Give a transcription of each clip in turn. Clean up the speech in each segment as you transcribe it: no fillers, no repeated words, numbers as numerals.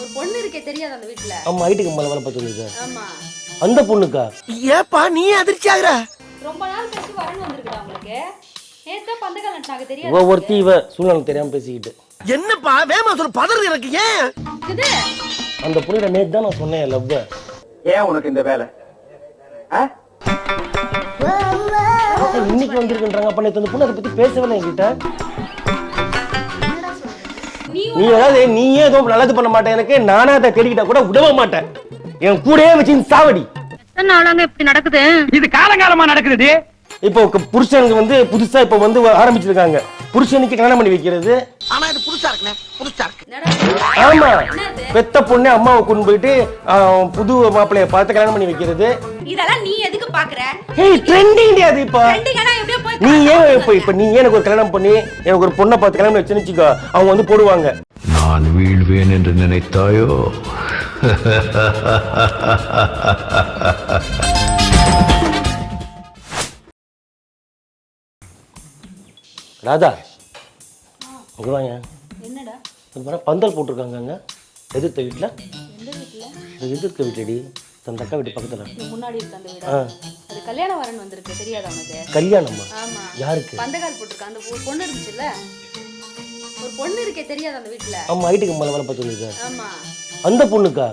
ஒரு பொண்ணு இருக்கே தெரியாது அந்த வீட்ல. ஆமா ஐடி கம்பெனில வேலை பார்த்துருந்தது. ஆமா. அந்த பொண்ணுக்கா? ஏப்பா நீ அதிர்ச்சி ஆகுற? ரொம்ப நாள் கழிச்சு வரணும் வந்திருக்குடா உங்களுக்கு. நேத்து பந்தக்கால் நட்டாங்க தெரியாது. ஒருத்தி இவ சூழ்நிலை தெரியாம பேசிக்கிட்டு. என்னப்பா வேமா சொல்ல பதறது எனக்கு ஏன்? இது அந்த பொண்ணுட நேத்து தான் நான் சொன்னேன் லவ். ஏன் உனக்கு இந்த வேலை? இன்னைக்கு வந்திருக்குன்றாங்க. அப்ப நேத்து அந்த பொண்ணு அதை பத்தி பேசவே இல்லை என்கிட்ட. நீ ஏதாவது நீயே ஏதோ நல்லது பண்ண மாட்டேன் எனக்கு, நானா அதை தேடிக்கிட்டா கூட விடவே மாட்டேன். என் கூடயே வச்சு சாவடி. எத்தனை நாளாங்க இப்படி நடக்குது? இது காலங்காலமா நடக்குது. இப்போ புருஷனுக்கு வந்து புதுசா இப்ப வந்து ஆரம்பிச்சிருக்காங்க. புருஷனுக்கு கல்யாணம் பண்ணி வைக்கிறது. ஆனா இது புதுசா இருக்குனே, புதுசா இருக்கு. ஆமா, பெத்த பொண்ணு அம்மாவை கொண்டு போயிட்டு புது மாப்பிளைய பார்த்து கல்யாணம் பண்ணி வைக்கிறது. இதெல்லாம் நீ எதுக்கு பாக்குற? ஏய் ட்ரெண்டிங் அது இப்ப. ட்ரெண்டிங்னா எப்படியோ போய் நீ ஏன் இப்ப நீ எனக்கு ஒரு கல்யாணம் பண்ணி எனக்கு ஒரு பொண்ணை பார்த்து கல்யாணம் வச்சுன்னு வச்சுக்கோ, அவங்க வந்து போடுவாங்க. நான் வீழ்வேன் என்று நினைத்தாயோ? ராதா இங்க வாங்க. என்னடா? இது பந்தல் போட்டிருக்காங்க அங்க எதிர்த்த வீட்டுல. எந்த வீட்ல? எதிர்த்த வீட்டுடி, அந்த அக்கா வீட்டு பக்கத்துல. முன்னாடி இருக்க அந்த வீடா? அது கல்யாண வரன் வந்திருக்கு தெரியாதா உனக்கு? கல்யாணமா? ஆமா. யாருக்கு? பந்தக்கால் போட்டுருக்க அந்த பொண்ணு இருந்துச்சுல்ல, ஒரு பொண்ணு இருக்கே தெரியாதா அந்த வீட்ல? ஆமா ஐடி கம்பெனில வேலை பார்த்துருந்தது. ஆமா. அந்த பொண்ணுக்கா?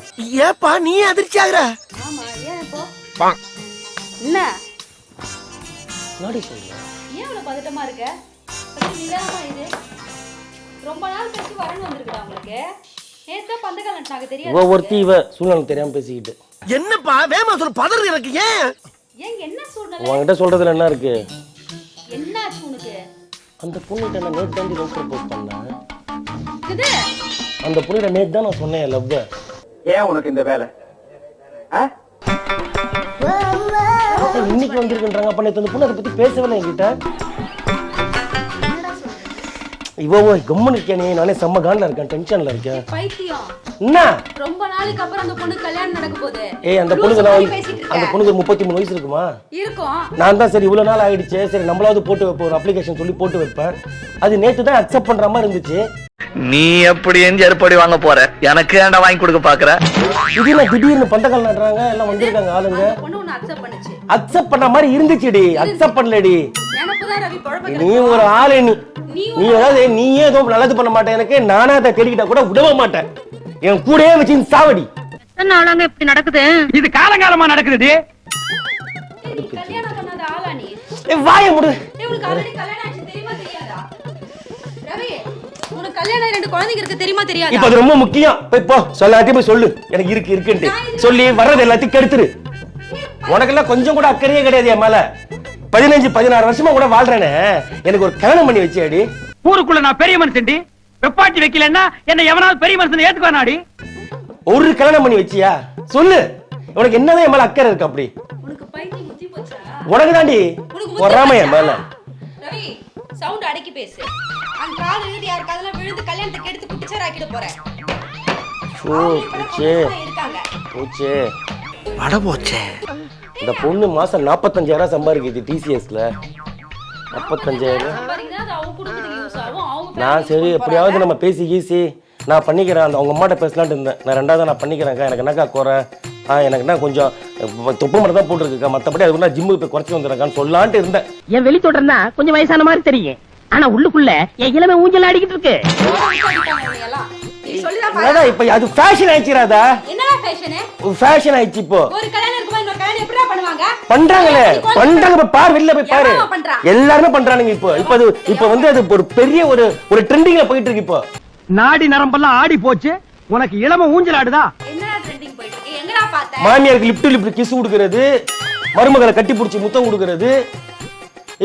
ஏப்பா நீ அதிர்ச்சி ஆகுற? ஆமா. ஏன் இப்போ என்ன நாடி சொல்லுங்க. ஏன் இவ்வளவு பதட்டமா இருக்க? கொஞ்சம் நிதானமா இது. ரொம்ப நாள் கழிச்சு வரணும் வந்திருக்குடா உங்களுக்கு. நேத்து பந்தக்கால் நட்டாங்க தெரியாது. ஒருத்தி இவ சூழ்நிலை தெரியாம பேசிக்கிட்டு. என்னப்பா வேமா சொல்ல பதறது எனக்கு ஏன்? ஏன் என்ன சூழ்நிலை? உன்கிட்ட சொல்றதுல என்ன இருக்கு? என்னாச்சு உனக்கு? அந்த பொண்ணுகிட்ட நான் நேத்து தான் லவ் ப்ரப்போஸ் பண்ணேன். இது அந்த பொண்ணுகிட்ட நேத்து தான் நான் சொன்னேன் லவ். ஏன் உனக்கு இந்த வேலை? இன்னைக்கு வந்திருக்குன்றாங்க. அப்ப நேத்து அந்த பொண்ணு அதை பத்தி பேசவே இல்லை என்கிட்ட. இவோ கம்மன் இருக்கேனே, நானே செம்ம கான்ல இருக்கேன், டென்ஷன்ல இருக்கேன். பைத்தியம் என்ன? ரொம்ப நாளைக்கு அப்புறம் அந்த பொண்ணு கல்யாணம் நடக்க போகுது. ஏய் அந்த பொண்ணுக்கு அந்த பொண்ணுக்கு 33 வயசு இருக்குமா? இருக்கும். நான் தான் சரி இவ்வளவு நாள் ஆயிடுச்சு, சரி நம்மளாவது போட்டு வைப்போம், ஒரு அப்ளிகேஷன் சொல்லி போட்டு வைப்பேன். அது நேத்து தான் அக்செப்ட் பண்ற மாதிரி இருந்துச்சு. நீ எப்படி செருப்படி வாங்க போற? எனக்கு ஏன்டா வாங்கி கொடுக்க பாக்குற? இது நான் திடீர்னு பந்தக்கால் நடுறாங்க, எல்லாம் வந்திருக்காங்க ஆளுங்க. அந்த பொண்ணு உன்னை அக்செப்ட் பண்ணுச்சு. அக்செப்ட் பண்ண மாதிரி இருந்துச்சுடி, அக்செப்ட் பண்ணலடி. நினைப்புதான் ரவி குழப்பம். நீ ஒரு ஆளு. நீ ஏதாவது நீயே ஏதோ நல்லது பண்ண மாட்டேன் எனக்கு, நானா அதை தேடிக்கிட்டா கூட விடவே மாட்டேன். என் கூடயே வச்சு சாவடி. எத்தனை நாளாங்க இப்படி நடக்குது? இது காலங்காலமா நடக்குது. கல்யாணம் பண்ணாத ஆளா நீ? வாய முடு. உனக்கு ஆல்ரெடி கல்யாணம் ஆச்சு தெரியுமா தெரியாதா? ரவி உனக்கு கல்யாணம் 2 குழந்தைங்க இருக்கு தெரியுமா தெரியாதா? இப்ப அது ரொம்ப முக்கியம். போய் போ சொல்லாட்டி போய் சொல்லு, எனக்கு இருக்குன்ட்டு சொல்லி வர்றது எல்லாத்தையும் கெடுத்துரு. உனக்கெல்லாம் கொஞ்சம் கூட அக்கறையே கிடையாது என் மேல. 15-16 வருஷமா கூட வாழ்றேனே, எனக்கு ஒரு கல்யாணம் பண்ணி வச்சியாடி. ஊருக்குள்ள நான் பெரிய மனுஷன்டி. வெப்பாட்டி வைக்கலன்னா என்ன எவனாவது பெரிய மனுஷன் ஏத்துக்குவானாடி? ஒரு கல்யாணம் பண்ணி வச்சியா சொல்லு. உனக்கு என்னதான் என் மேல அக்கறை இருக்கு? அப்படி உனக்கு பைத்தியம் புத்தி போச்சா? உனக்கு தாண்டி பொறாம என் மேல. ரவி சவுண்ட் அடக்கி பேசு. அந்த காது விழுது யார் காதுல விழுந்து கல்யாணத்தை கெடுத்து குட்டிச்சர் ஆக்கிட போறேன். போச்சே போச்சே வட போச்சே. இந்த பொண்ணு மாசம் 45,000 சம்பாதிக்குது டிசிஎஸ்ல. 45,000. அது அவங்க குடும்பத்துக்கு யூஸ் ஆகும். அவங்க நான் சரி எப்படியாவது நம்ம பேசி கீசி நான் பண்ணிக்கிறேன். அந்த அவங்க அம்மாட்ட பேசலான்ட்டு இருந்தேன். நான் 2வது நான் பண்ணிக்கிறேன்க்கா, எனக்கு என்னக்கா குறை, எனக்கு என்ன கொஞ்சம் தொப்பு மட்டும் தான் போட்டுருக்குக்கா, மற்றபடி அதுக்கு நான் ஜிம்முக்கு போய் குறைச்சி வந்துடுறேன் சொல்லலான்ட்டு இருந்தேன். என் வெளி தோட்டம் தான் கொஞ்சம் வயசான மாதிரி தெரியும், ஆனா உள்ளுக்குள்ள என் இளமை ஊஞ்சல் ஆடிக்கிட்டு இருக்கு. இப்ப அது ஃபேஷன் ஆயிடுச்சுராதா? என்னடா ஃபேஷன்? ஃபேஷன் ஆயிடுச்சு இப்போ. ஒரு கல்யாணம் இருக்கும்போது இன்னொரு கல்யாணம் எப்படிடா பண்ணுவாங்க? பண்றாங்களே பண்றாங்க. பார் வெளில போய் பாரு, எல்லாருமே பண்றானுங்க இப்போ. இப்போ வந்து அது ஒரு பெரிய ஒரு ட்ரெண்டிங்ல போயிட்டு இருக்கு இப்போ. நாடி நரம்பெல்லாம் ஆடி போச்சு. உனக்கு இளம ஊஞ்சல் ஆடுதா? என்னடா ட்ரெண்டிங் போயிட்டு இருக்கு? எங்கடா பார்த்த? மாமியாருக்கு லிப்ட் கிஸ் கொடுக்கறது, மருமகளை கட்டி பிடிச்சி முத்தம் கொடுக்கறது.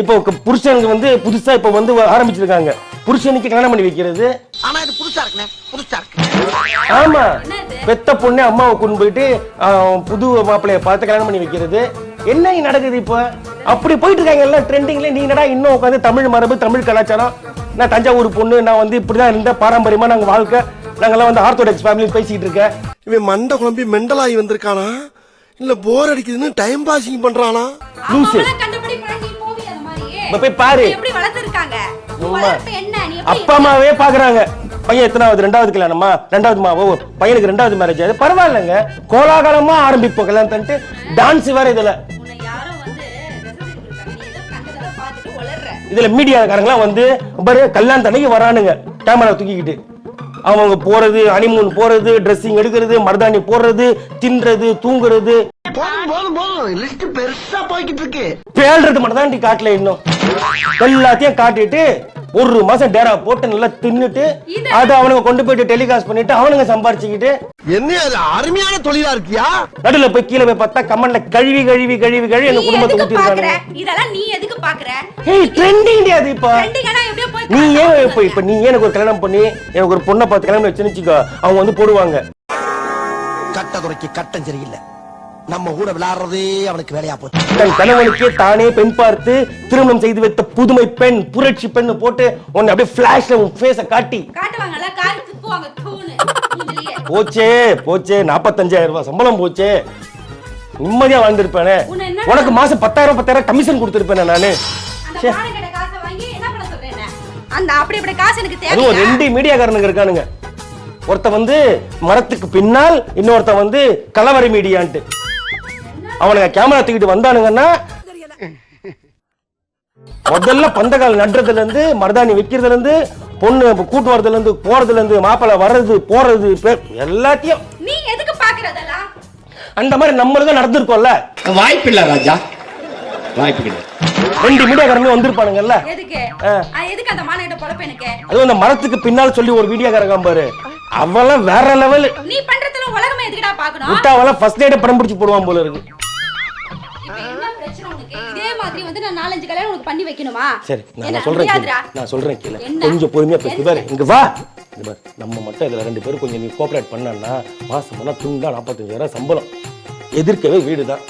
இப்போ புருஷனுக்கு வந்து புதுசா இப்ப வந்து ஆரம்பிச்சிருக்காங்க. புருஷனுக்கு கல்யாணம் பண்ணி வைக்கிறது. ஆனா இது புதுசா இருக்குனே, புதுசா இருக்கு. ஆமா, பெத்த பொண்ணு அம்மாவை கொண்டு போயிட்டு புது மாப்பிளைய பார்த்து கல்யாணம் பண்ணி வைக்கிறது. என்ன நடக்குது இப்போ? அப்படி போயிட்டு இருக்காங்க எல்லாம் ட்ரெண்டிங்ல. நீ என்னடா இன்னும் உட்காந்து தமிழ் மரபு தமிழ் கலாச்சாரம், நான் தஞ்சாவூர் பொண்ணு, நான் வந்து இப்படிதான் இருந்த பாரம்பரியமா நாங்க வாழ்க்கை, நாங்கெல்லாம் வந்து ஆர்த்தோடாக்ஸ் ஃபேமிலி பேசிட்டு இருக்க. இவன் மண்டை குழம்பி மெண்டலாகி வந்திருக்கானா இல்ல போர் அடிக்குதுன்னு டைம் பாசிங் பண்றானா? லூசு. கண்டுபிடி பண்ணி போவி அந்த மாதிரி. போய் பாரு எப்படி வளர்த்திருக்காங்க. என்ன நீ அப்பா அம்மாவே பாக்குறாங்க. பையன் எத்தனாவது 2வது கல்யாணமா 2வது பையனுக்கு 2வது மேரேஜ் ஆகுது பரவாயில்லைங்க கோலாகலமா ஆரம்பிப்போம் கல்யாணத்தை டான்ஸ் வேற இதுல உன்னை யாரோ வந்து ரசிச்சிட்டு இருக்காங்க. நீ ஏதோ கண்டதெல்லாம் பார்த்துட்டு உளர்ற. இதுல மீடியாக்காரங்களாம் வந்து பாரு கல்யாணத்தன்னைக்கு வரானுங்க கேமரா தூக்கிக்கிட்டு அவங்க போறது ஹனிமூன் போறது ட்ரெஸ்ஸிங் எடுக்கிறது மருதாணி போடுறது தின்றது தூங்குறது லிஸ்ட் பெருசா போய்கிட்டு இருக்கு. பேல்றது மட்டும் தான் காட்டல இன்னும் எல்லாத்தையும் காட்டிட்டு 1 மாசம் டேரா போட்டு நல்லா தின்னுட்டு அதை அவனுங்க கொண்டு போயிட்டு டெலிகாஸ்ட் பண்ணிட்டு அவனுங்க சம்பாரிச்சுக்கிட்டு என்ன அது அருமையான தொழிலா இருக்கியா? நடுல போய் கீழே போய் பார்த்தா கமெண்ட்ல கழுவி எங்க நீ குடும்பத்தை எதுக்கு ஊத்தி பாக்குற? இருக்காங்க. இதெல்லாம் நீ எதுக்கு பாக்குற? ஏய் ட்ரெண்டிங் அது இப்ப ட்ரெண்டிங்னா எப்படியோ போய் நீ இப்ப நீ எனக்கு ஒரு கல்யாணம் பண்ணி எனக்கு ஒரு பொண்ணை பார்த்து கல்யாணம் வச்சுச்சுக்கோ அவங்க வந்து போடுவாங்க கட்ட குறைக்கு கட்டம் சரியில்லை. நம்ம கூட விளையாடுறதே அவனுக்கு வேலையா போச்சு. தன் கணவனுக்கே தானே பெண் பார்த்து திருமணம் செய்து வைத்த புதுமை பெண் புரட்சி பெண் போட்டு உன்னை அப்படியே ஃபிளாஷ்ல உன் ஃபேஸ காட்டி காட்டுவாங்கல காரி துப்புவாங்க தூணு மூஞ்சிலேயே. போச்சே 45,000 ரூபாய் சம்பளம் போச்சே நிம்மதியா வாழ்ந்திருப்பேனே உனக்கு மாசம் 10,000 கமிஷன் கொடுத்திருப்பேனே நானு அந்த மானகட காசை வாங்கி என்ன பண்ண சொல்றேன்? அந்த அப்படி காசு எனக்கு அதுவும் தேவையா? 2 மீடியாக்காரனுங்க இருக்கானுங்க ஒருத்த வந்து மரத்துக்கு பின்னால் இன்னொருத்த வந்து கலவரை மீடியான்ட்டு அவனுங்க கேமரா தூக்கிட்டு வந்தானுங்கன்னா முதல்ல பந்தகால் நடுறதுல இருந்து மருதாணி வைக்கிறதுல இருந்து பொண்ணு கூட்டு வரதுல இருந்து போறதுல இருந்து மாப்பிள்ளை வர்றது போறது எல்லாத்தையும் நீ எதுக்கு பாக்குறதெல்லாம்? அந்த மாதிரி நம்மளுக்கு நடந்திருக்கோம்ல வாய்ப்பில்லை ராஜா, வாய்ப்பு 2 மீடியாக்காரங்க வந்திருப்பானுங்கல்ல எதுக்கு எதுக்கு அந்த மானகட பொழப்பு எனக்கு? அதுவும் அந்த மரத்துக்கு பின்னால் சொல்லி ஒரு வீடியோக்காரங்க பாரு அவெல்லாம் வேற லெவல் நீ பண்றதுல உலகமே எதுக்குடா பாக்கணும்? விட்டாவெல்லாம் ஃபர்ஸ்ட் நைட்டே படம் பிடிச்சி போடுவான் போல இருக்கு. இப்போ என்ன பிரச்சனை உனக்கு? இதே மாதிரி வந்து நான் 4-5 கல்யாணம் உனக்கு பண்ணி வைக்கணுமா? சரி நான் என்ன, சொல்றேன் முடியாதுடா. நான் சொல்றேன் கேளு என்ன? கொஞ்சம் பொறுமையா பேசு பாரு இங்க வா இங்க பாரு நம்ம மட்டும் இதுல 2 பேரும் கொஞ்சம் நீ கோஆபரேட் பண்ணனா மாசம் பண்ணா துண்டா 45,000 சம்பளம் எதிர்க்கவே வீடுதான்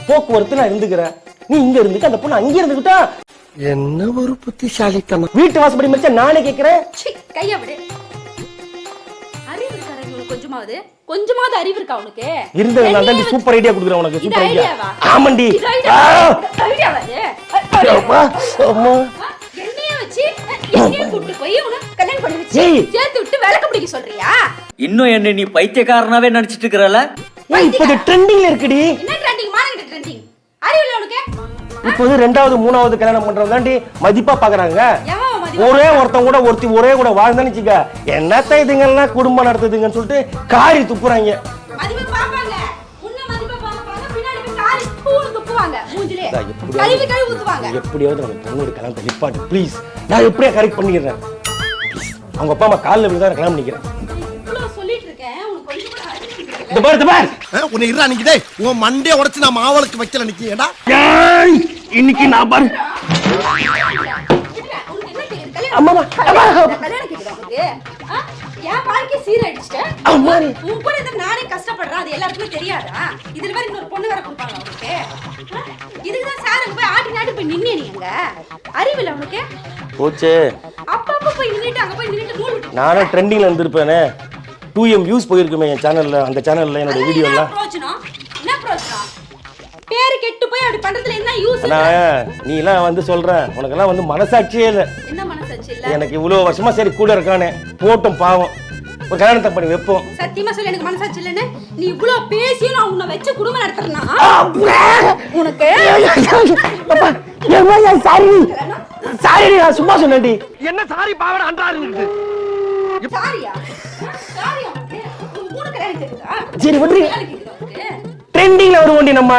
போக்குவரத்து நான் இருந்துக்கிறேன் நீ இங்க இருந்துட்டு அந்த பொண்ணு அங்க இருந்துக்கிட்டா என்ன ஒரு புத்திசாலித்தனம். வீட்டு வாசப்படி மச்சா நானே கேக்குறேன் சீ கைய விடு. அறிவு இருக்கா உனக்கு கொஞ்சமாவது அறிவு இருக்கா உனக்கு? இருந்ததுனால தான் சூப்பர் ஐடியா கொடுக்குறேன் உனக்கு சூப்பர் ஐடியா ஆமாண்டி ஐடியாவா இது? அப்பா அம்மா என்னைய வச்சு என்னைய கூட்டி போய் உனக்கு கல்யாணம் பண்ணி வச்சு சேர்த்து விட்டு விளக்கு பிடிக்க சொல்றியா? இன்னும் என்ன நீ பைத்தியக்காரனாவே நினைச்சிட்டு இருக்கறல? இப்போ இது ட்ரெண்டிங்ல இருக்குடி. என்ன ட்ரெண்டிங்? மானகிட்ட ட்ரெண்டிங். அறிவு இல்ல உனக்கு? இப்போ 2வது 3வது கல்யாணம் பண்றதாண்டி மதிப்பா பாக்குறாங்க. எவன் மதிப்பா? ஒரே ஒருத்தன் கூட ஒரே கூட வாழ்ந்தான்னு வச்சுக்க என்னத்த இதுங்கெல்லாம் குடும்பம் நடத்துதுங்கன்னு சொல்லிட்டு காரி துப்புறாங்க. மதிப்பா பாப்பாங்க. உன்ன மதிப்பா பாப்பாங்க. பின்னாடி போய் காரி தூள் துப்புவாங்க மூஞ்சிலே. கழுவி ஊத்துவாங்க. எப்படியாவது நம்ம பொண்ணோட கல்யாணத்தை நிப்பாட்டு ப்ளீஸ். நான் எப்படியா கரெக்ட் பண்ணிடுறேன். அவங்க அப்பா அம்மா காலில் விழுந்தா கல்யாணம் பண்ணிக்கிறேன். இவ்வளவு சொல்லிட்டு இருக்கேன் உனக்கு கொஞ்சம் கூட அறிவு இல்ல. இந்த பாரு உன்னை இருடா நிக்கிதே உன் மண்டைய உடைச்சு நான் மாவளுக்கு வைக்கல நிக்கியடா. இன்னைக்கு நான் பாரு அம்மா கல்யாணம் கேக்குதா உனக்கு? என் வாழ்க்கை சீரடிச்சிட்ட. உன் கூட இந்த நானே கஷ்டப்படுறேன் அது எல்லாருக்குமே தெரியாதா? இதுல வேற இன்னொரு பொண்ணு வேற கொடுப்பாங்க உனக்கு. இதுக்குதான் சாருக்கு போய் ஆட்டி போய் நின்னே நீங்க அறிவில்லை உனக்கு? போச்சே அப்பப்ப போய் நின்னுட்டு அங்க போய் நின்னுட்டு நூல் விட்டு நானே ட்ரெண்டிங்ல இருந்திருப்பேனே 2M வியூஸ் போயிருக்குமே என் சேனல்ல அந்த சேனல்ல என்னோட வீடியோலாம் என்ன பிரயோஜனம்? பேரு கெட்டு போய் அப்படி பண்றதுல என்ன யூஸ்? நீ எல்லாம் வந்து சொல்ற உனக்கெல்லாம் வந்து மனசாட்சியே இல்ல. என்ன மனசாட்சி இல்ல? எனக்கு இவ்வளவு வருஷமா சரி கூட இருக்கானே போட்டும் பாவம் ஒரு கல்யாணத்தை பண்ணி வைப்போம். சத்தியமா சொல்லு எனக்கு மனசாட்சி இல்லன்னு. நீ இவ்வளவு பேசியும் நான் உன்னை வச்சு குடும்பம் நடத்துறேன்னா உனக்கு சாரி நான் சும்மா சொன்னேன்டி. என்ன சாரி பாவன அன்றாருங்க சாரியா? சாரியா உனக்கு? உன் கூட கல்யாணம் தெரியுதா? சரி விட்டுரு கல்யாணம் கேக்குதா உனக்கு? ட்ரெண்டிங்ல வருவோண்டி நம்ம